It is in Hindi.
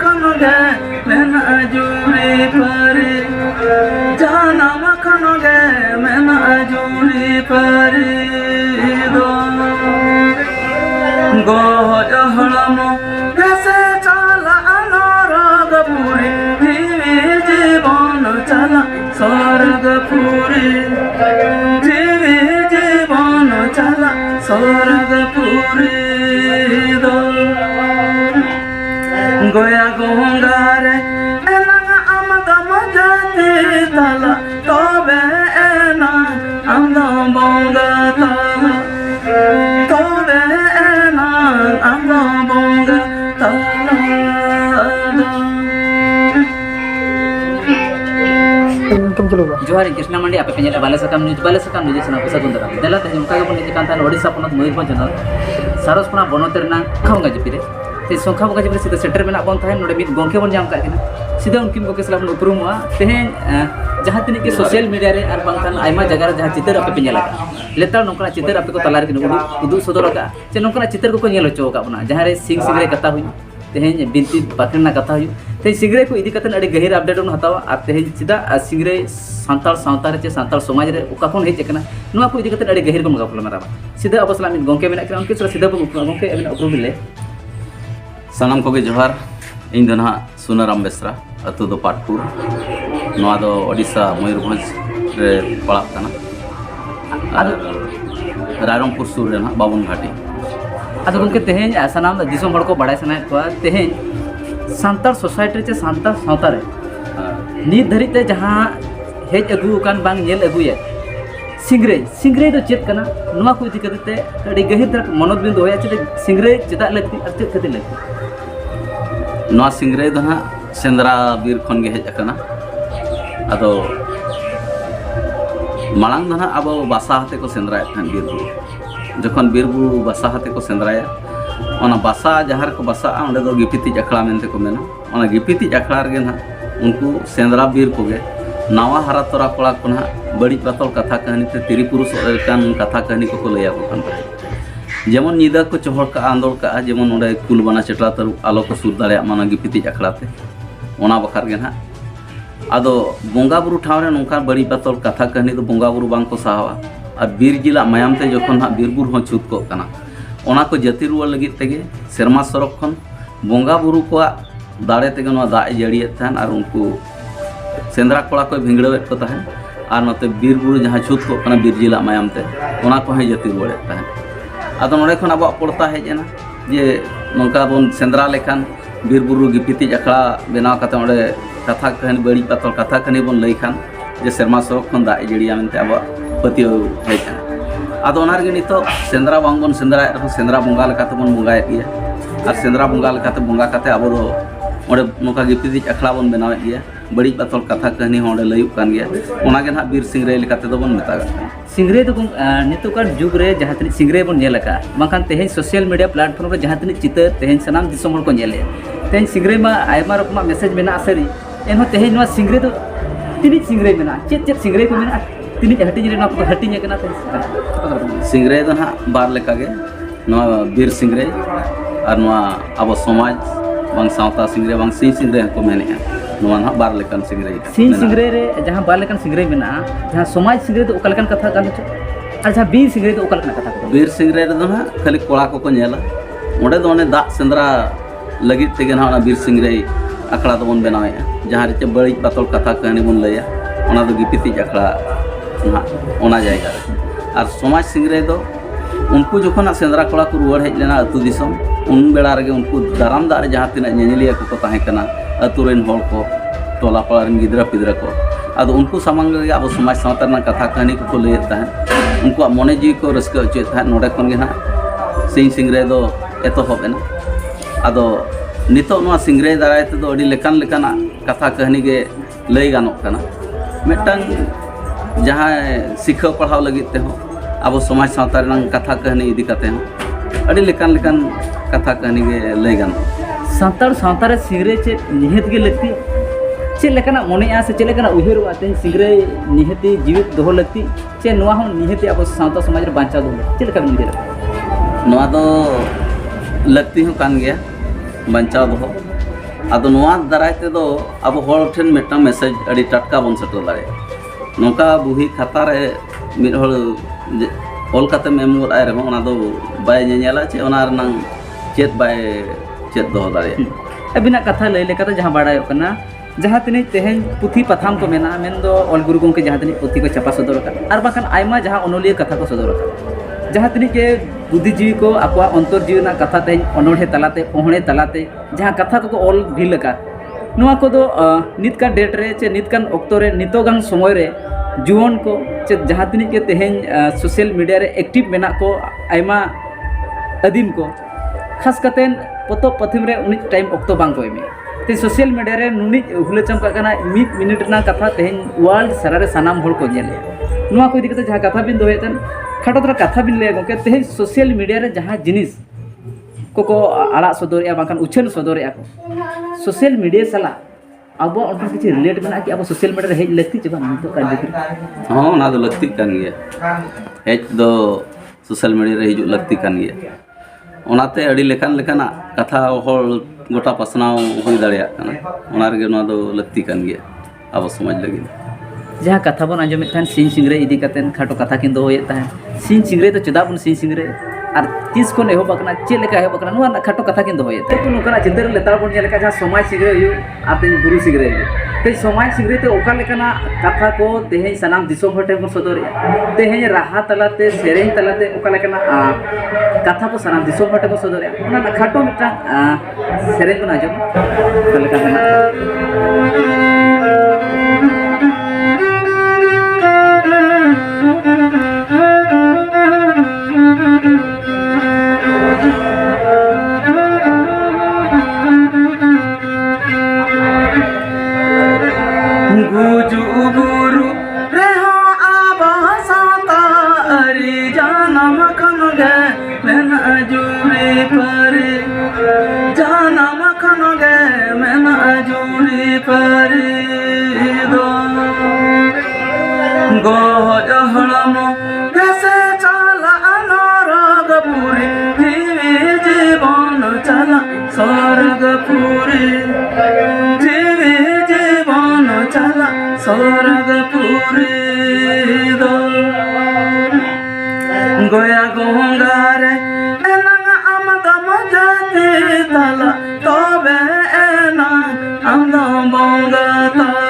खनगे मेना जुरी परी जानम खनगे मेना जुरी परी दो गोज हड़मो कैसे चला नरकपुरी जीवन चला स्वर्गपुरी जीवन चला स्वर्गपुरी दो गोया गोंगारे एना आमदम जाती तला तबे एना आमदम बोंगा तला तबे एना आमदम बोंगा तला जोहार कृष्णा मंडी आपे पेंजल बाले सकम न्यूज सना पसा गुंदरा देला ते उनका के बने कांता ओडिसा पनत मयूरभंज जनर सारसपना बनोतेरना खावंगा जिपिरे ते सोखा बगा जिपिरे सीधा सेटर मेना बन थाहे नोडे मित गोंके बन जाम का सीधा उनकिन को के सलाम उपरुमा तेहें जहां तनी के सोशल मीडिया रे आर बांगतान आयमा जगह रे जहां चित्र आपे पेंजल लेता नोकरा चित्र आपे को तलार के उदु सदर का जे नोकरा चित्र को नेल होचो का बना जहां रे सिंग सिंगरे कथा हुई तेहें बिनती बाकरना कथा हुई ते सिंगरे को इदी कतन अड़ी गहिर अपडेट बन हतावा आर तेहें चिदा सिंगरे सांताल सावता रे सांताल समाज रे ओका कोन हेज एकना नुआ को इदी कतन अड़ी गहिर को गपल मारा सीधा अब सलाम गोंके मेना के उनके सीधा गोंके एबन अप्रूवल सानाम को जोहार इन दो ना सुनाराम बेसरा अतु दो पाटपुर नवा दो ओडिशा मयूरभंज रे पड़ा कना रायरंगपुर सुर रे ना बाबन घाटी आदो गोंके तेहें सानाम दिसम हड़ को बड़ाय सना को तेहें सांताल सोसाइटी चे सांताल सावता रे नित धरिते जहां हेज अगु कान बांग नेल अगुए सिंगरे तो चेत कना नुआ को इदी कते अड़ी गहिर तक मनोद बिन दोया चे सिंगरे चेता लगती और चेत कते लगती नवा सिंगरे दो ना सेंद्रा बीर खन गे हेज कना अदो मांग दो ना अब बासा हाते को सेंद्रा खान बीर जखन बीरबुरु बासा हाते को सेंद्राया ओना बासा जहार को बासा ओंडे दो गिपिति अखड़ा मेनते को मेना ओना गिपिति अखड़ा रे ना उनको सेंद्रा बीर को गे नावा हरा तोरा कोड़ा को ना बड़ी पतल कथा कहानी ते तिरी पुरुष कान कथा कहानी को लैया को कान जेमन निदा को चोहड़ का आंदोल का जेमन ओंडे कुल बना चटला तरु आलो को सुर दाड़े माना गिपिति अखड़ा ते ओना बखार गे ना आदो बोंगा बुरु ठाव रे नोंका बड़ी पतल कथा कहानी तो बोंगा बुरु बांग को साहवा और बीर जिला मायाम ते जखन हा बीरबुर हो छूत को कना ओना को जाति रुआ लगित तेगे सेरमा सरक खन बोंगा बुरु को दाड़े तेगे नोआ दा जड़िए थान और उनको सेंद्रा कोड़ा को भिंगड़वेत को तहन और नते बीरबुरु जहाँ छूत को कना बीर जिला मायाम ते ओना को हे जाति रुआड़े तहन आदो नोडे खन अब पड़ता हेजना जे नोंका बोन सेंद्रा लेखान बीरबुरु गिपिति अखड़ा बनाव कते ओडे कथा कहानी बड़ी पतल कथा कहानी बन लई खान जे सेरमा सरक खन दा जड़िया मेनते अब पति हेजना आदो ओना रे नितो सेंद्रा बांग बन सेंद्रा रे सेंद्रा बोंगा लेकाते बन बोंगायत गया और सेंद्रा बोंगा लेकाते बोंगा काते अब दो ओडे नोका गिपिति अखड़ा बन बनाव गया बड़ी पतल कथा कहानी होंडे लयुक कान गया ओना गे ना बीर सिंगरे लेकाते दो बन मेता सिंगरे तो नितो का जुग रे जहां तनी सिंगरे बन नेल का बांखान तेहें सोशल मीडिया प्लेटफॉर्म रे जहां तनी चित्र तेहें सनाम दिसम हड़ को नेले तेहें सिंगरे मा आयमा रकमा मैसेज मेना सरी एनहो तेहें नवा सिंगरे तो तिनी सिंगरे मेना चेत सिंगरे को मेना तिनी हटिज रे ना को हटिज कना ते सिंगरे दो ना बार लेका गे नवा बीर सिंगरे और नवा अब समाज बांग सावता सिंगरे बांग सिंगरे को मेने नवा ना बार लेकन सिंगरे रे जहां बार लेकन सिंगरे मेना जहां समाज सिंगरे तो ओकलकन कथा कान और जहां बीर सिंगरे तो ओकलकन कथा को बीर सिंगरे रे दो ना खाली कोड़ा को नेला ओंडे दो ने दा सेंद्रा लगित तेगे ना बीर सिंगरे अखड़ा तो बन बनावे जहां रे बड़ी पतल कथा कहानी बन लैया ओना दो गिपिति अखड़ा ना ओना जायगा और समाज सिंगरे दो उनको जखन सेंद्रा कोड़ा को रुआड़ हेज लेना अतु दिसम उन बेड़ा रे उनको दाराम दारे जहां तिना नेनेलिया को ताहे कना अतु रेन हड़ को टोला पाड़ा रेन गिदरा पिदरा को आदो उनको सामांग रे अब समाज सावता ना कथा कहानी को लैत ताहे उनको मने जीव को रस्क होचेत ताहे नोडे खन गे ना सिंगरे दो एतोहबेना आदो नितो नोआ सिंगरे दाराय ते दो अडी लेकान लेकाना कथा कहानी गे लई गानोक कना मिटन जहां सिखा पढ़ाव लगित ते हो अब समाज सावता रेन कथा कहानी इदी कते हो अडी लेकान लेकान कथा कहानी गे लई गानो सांताल सावता रे सिंगरे चे निहत गे लगती चे लेकाना मने आ से चे लेकाना उहेर आते सिंगरे निहती जीवित दोहो लगती चे नोआ हो निहती अब सावता समाज रे बांचा दो चे लेका निहत नोआ दो लगती हो कान गया बांचा दो आदो नोआ दाराय ते दो अब होल ठेन मेटा मैसेज अड़ी टटका बन सेटल दारे नोका बुही खाता रे मिद होल ऑल काते मेमोर आय रे ओना दो बाय नेला चे ओना रनंग चेत बाय चेत दो दारे अबिना कथा लय लेकाते जहां बाडायो कना जहां तिनी तेहेन पुथी पथाम को मेना मेन दो ऑल गुरु गंके जहां तिनी पुथी को छापा सदर का आर बाखान आयमा जहां अनोलिया कथा को सदर का जहां तिनी के बुद्धिजीवी को आपवा अंतर जीवन कथा ते अनोढ़े तलाते ओहणे तलाते जहां कथा को ऑल भिल का नुआ को दो नित का डेट रे चे नित कान ऑक्टो रे नितोगान समय रे जुवन को चे जहां तिनी के तेहेन सोशल मीडिया रे एक्टिव मेना को आयमा अदीम को खास कतेन पतो पथिम रे उनी टाइम ऑक्टो बांग को एमे ते सोशल मीडिया रे नुनी हुले चमका कना 1 मिनट ना कथा तेहेन वर्ल्ड सारा रे सानाम होड़ को नेले नुआ को इदी कते जहां कथा बिन दोहेतन खाटो तरा कथा बिन ले गके तेहेन सोशल मीडिया रे जहां जिनिस को आड़ा सदोरिया बांखान उछन सदोरिया को सोशल मीडिया सला अब उनका किसी रिलेट बना कि अब सोशल मीडिया रे हेज लगती चबा नितो का देखि हां ना दो लगती कान गया हेज दो सोशल मीडिया रे हिजु लगती कान गया ओनाते अड़ी लेखान लेखाना कथा होल गोटा पसनाव हुई दाड़िया काना ओना रे नो दो लगती कान गया अब समझ लगी जहाँ कथा बन आंजमे थान सिंह सिंगरे इदी कतेन खाटो कथा किन दो होये ताहन सिंह सिंगरे तो चदा बन सिंह सिंगरे और तीस को एहो बकना चे लेका एहो बकना नुआ खाटो कथा किन दो होये ते को नोकना चिंदर लेतार बन जे लेका जहाँ समाज सिंगरे यु आते गुरु सिंगरे ते समाज सिंगरे ते ओका लेकाना कथा को तेहे सनाम दिसो भटे को सदोरिया तेहे राहा तलाते सेरेन तलाते ओका लेकाना कथा को सनाम दिसो भटे को सदोरिया ओना खाटो मिटा सेरेन को ना जम लेका ना गुजु गुरु रेहो आबासाता अरि जानम खन गे मेन अजूरी परी जानम खन गे मेन अजूरी परी दो गोज हलम कैसे चला अनारगपुरी जीवी जीवन चला स्वर्गपुरी जीवी जीवन चला स्वर्गपुरी दो गोया गोंगारे एनंग आमद मजाती तला तबे एना आमद बंगा